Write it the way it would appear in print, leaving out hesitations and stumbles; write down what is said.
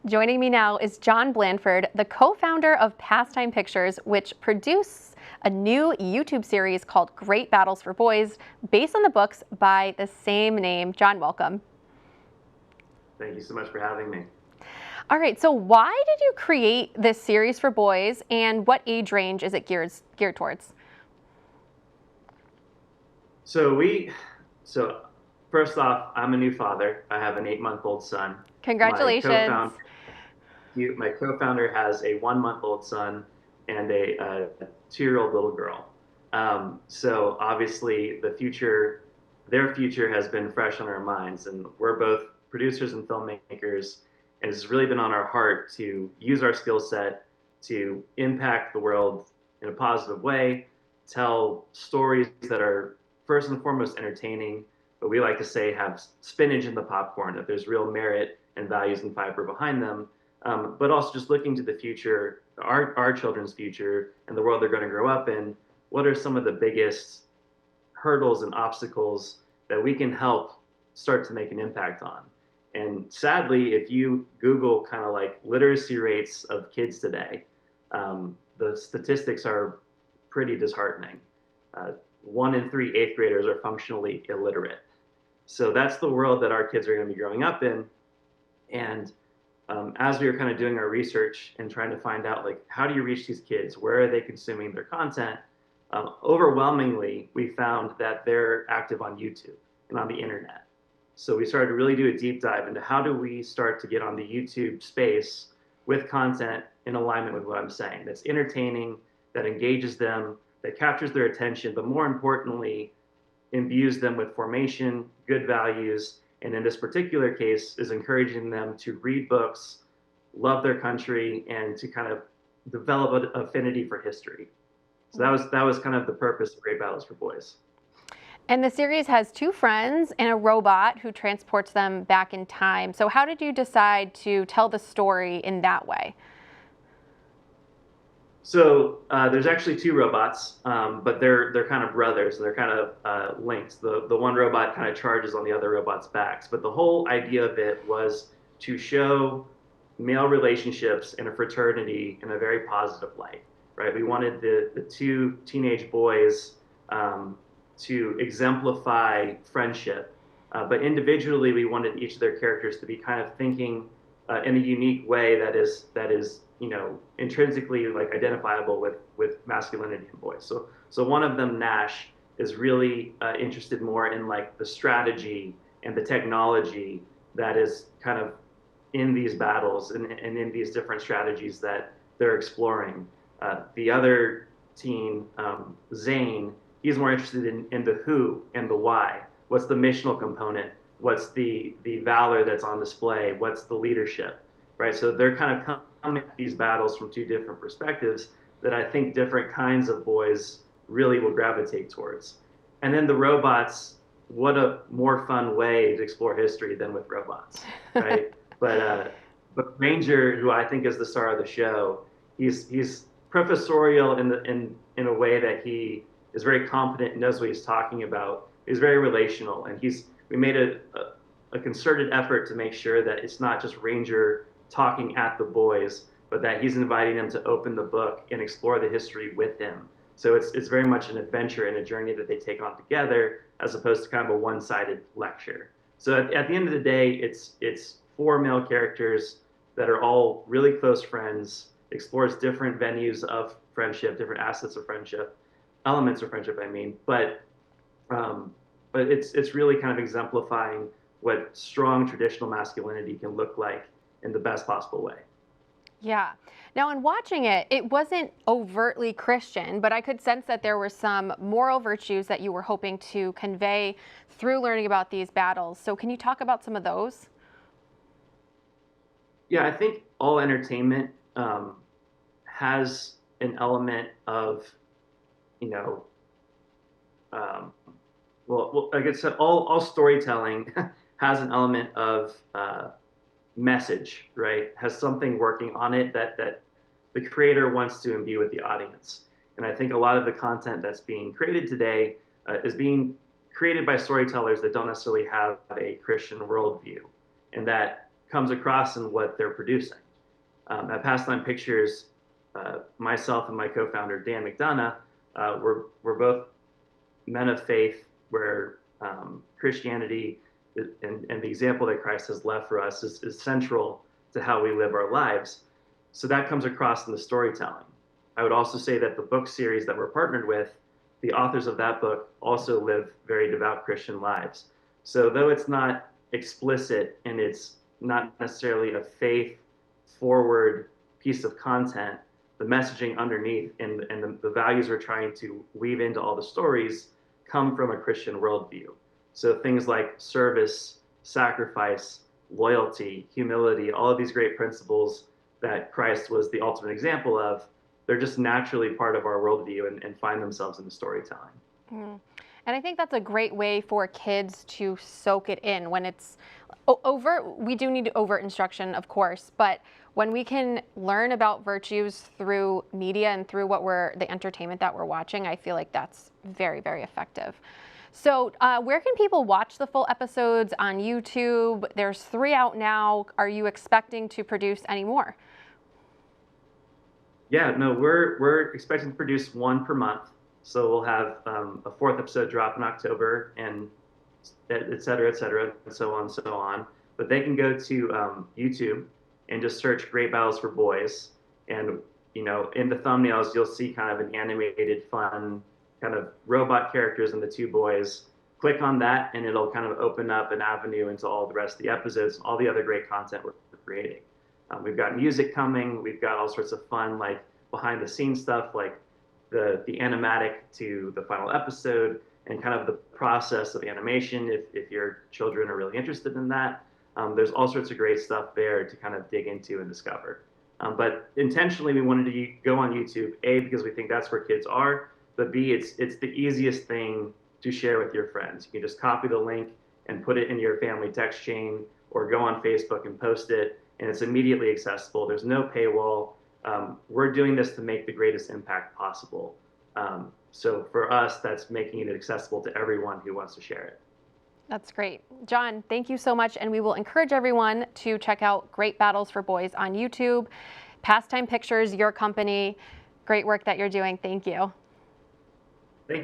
Joining me now is John Blanford, the co-founder of Pastime Pictures, which produce a new YouTube series called Great Battles for Boys, based on the books by the same name. John, welcome. Thank you so much for having me. All right, so why did you create this series for boys, and what age range is it geared towards? So first off, I'm a new father. I have an 8-month-old son. My Congratulations. co-founder, my co-founder has a 1-month-old son and a 2-year-old little girl. So obviously their future has been fresh on our minds, and we're both producers and filmmakers, and it's really been on our heart to use our skill set to impact the world in a positive way, tell stories that are first and foremost entertaining, but we like to say have spinach in the popcorn, that there's real merit and values and fiber behind them, but also just looking to the future, our children's future, and the world they're going to grow up in. What are some of the biggest hurdles and obstacles that we can help start to make an impact on? And sadly, if you Google kind of like literacy rates of kids today, the statistics are pretty disheartening. 1 in 3 eighth graders are functionally illiterate. So that's the world that our kids are going to be growing up in. And as we were kind of doing our research and trying to find out, like, how do you reach these kids? Where are they consuming their content? Overwhelmingly, we found that they're active on YouTube and on the internet. So we started to really do a deep dive into how do we start to get on the YouTube space with content in alignment with what I'm saying, that's entertaining, that engages them, that captures their attention, but more importantly, imbues them with formation, good values, and in this particular case, is encouraging them to read books, love their country, and to kind of develop an affinity for history. So that was kind of the purpose of Great Battles for Boys. And the series has 2 friends and a robot who transports them back in time. So how did you decide to tell the story in that way? So there's actually 2 robots, but they're kind of brothers. They're kind of linked. The one robot kind of charges on the other robot's backs. But the whole idea of it was to show male relationships in a fraternity in a very positive light, right? We wanted the 2 teenage boys to exemplify friendship, but individually we wanted each of their characters to be kind of thinking in a unique way that is intrinsically like identifiable with masculinity in boys. So one of them, Nash, is really interested more in like the strategy and the technology that is kind of in these battles and in these different strategies that they're exploring. The other teen, Zane, he's more interested in the who and the why. What's the missional component? What's the valor that's on display? What's the leadership, right? So they're kind of coming at these battles from 2 different perspectives that I think different kinds of boys really will gravitate towards. And then the robots, what a more fun way to explore history than with robots, right? But Ranger, who I think is the star of the show, he's professorial in a way that he is very competent and knows what he's talking about. He's very relational, and we made a concerted effort to make sure that it's not just Ranger talking at the boys, but that he's inviting them to open the book and explore the history with him. So it's very much an adventure and a journey that they take on together, as opposed to kind of a one-sided lecture. So at the end of the day, it's 4 male characters that are all really close friends, explores different venues of friendship, different assets of friendship, elements of friendship, I mean, but it's really kind of exemplifying what strong traditional masculinity can look like in the best possible way. Yeah. Now, in watching it, it wasn't overtly Christian, but I could sense that there were some moral virtues that you were hoping to convey through learning about these battles. So can you talk about some of those? Yeah, I think all entertainment has an element of, you know, like I said, all storytelling has an element of message, right? Has something working on it that the creator wants to imbue with the audience. And I think a lot of the content that's being created today is being created by storytellers that don't necessarily have a Christian worldview, and that comes across in what they're producing. At Pastime Pictures, myself and my co-founder Dan McDonough, we're both men of faith, where Christianity and the example that Christ has left for us is central to how we live our lives. So that comes across in the storytelling. I would also say that the book series that we're partnered with, the authors of that book also live very devout Christian lives. So though it's not explicit and it's not necessarily a faith-forward piece of content, the messaging underneath and the values we're trying to weave into all the stories come from a Christian worldview. So things like service, sacrifice, loyalty, humility, all of these great principles that Christ was the ultimate example of, they're just naturally part of our worldview and find themselves in the storytelling. Mm. And I think that's a great way for kids to soak it in. When it's overt, we do need overt instruction, of course, but when we can learn about virtues through media and through the entertainment that we're watching, I feel like that's very, very effective. So where can people watch the full episodes on YouTube? There's 3 out now. Are you expecting to produce any more? Yeah, no, we're expecting to produce 1 per month. So we'll have a 4th episode drop in October, and et cetera, and so on and so on. But they can go to YouTube and just search Great Battles for Boys. And, you know, in the thumbnails, you'll see kind of an animated, fun, kind of robot characters and the 2 boys. Click on that, and it'll kind of open up an avenue into all the rest of the episodes, all the other great content we're creating. We've got music coming. We've got all sorts of fun, like behind-the-scenes stuff, like the animatic to the final episode, and kind of the process of animation if your children are really interested in that. There's all sorts of great stuff there to kind of dig into and discover. But intentionally, we wanted to go on YouTube, A, because we think that's where kids are, but B, it's the easiest thing to share with your friends. You can just copy the link and put it in your family text chain, or go on Facebook and post it, and it's immediately accessible. There's no paywall. We're doing this to make the greatest impact possible. So for us, that's making it accessible to everyone who wants to share it. That's great. John, thank you so much. And we will encourage everyone to check out Great Battles for Boys on YouTube. Pastime Pictures, your company. Great work that you're doing. Thank you.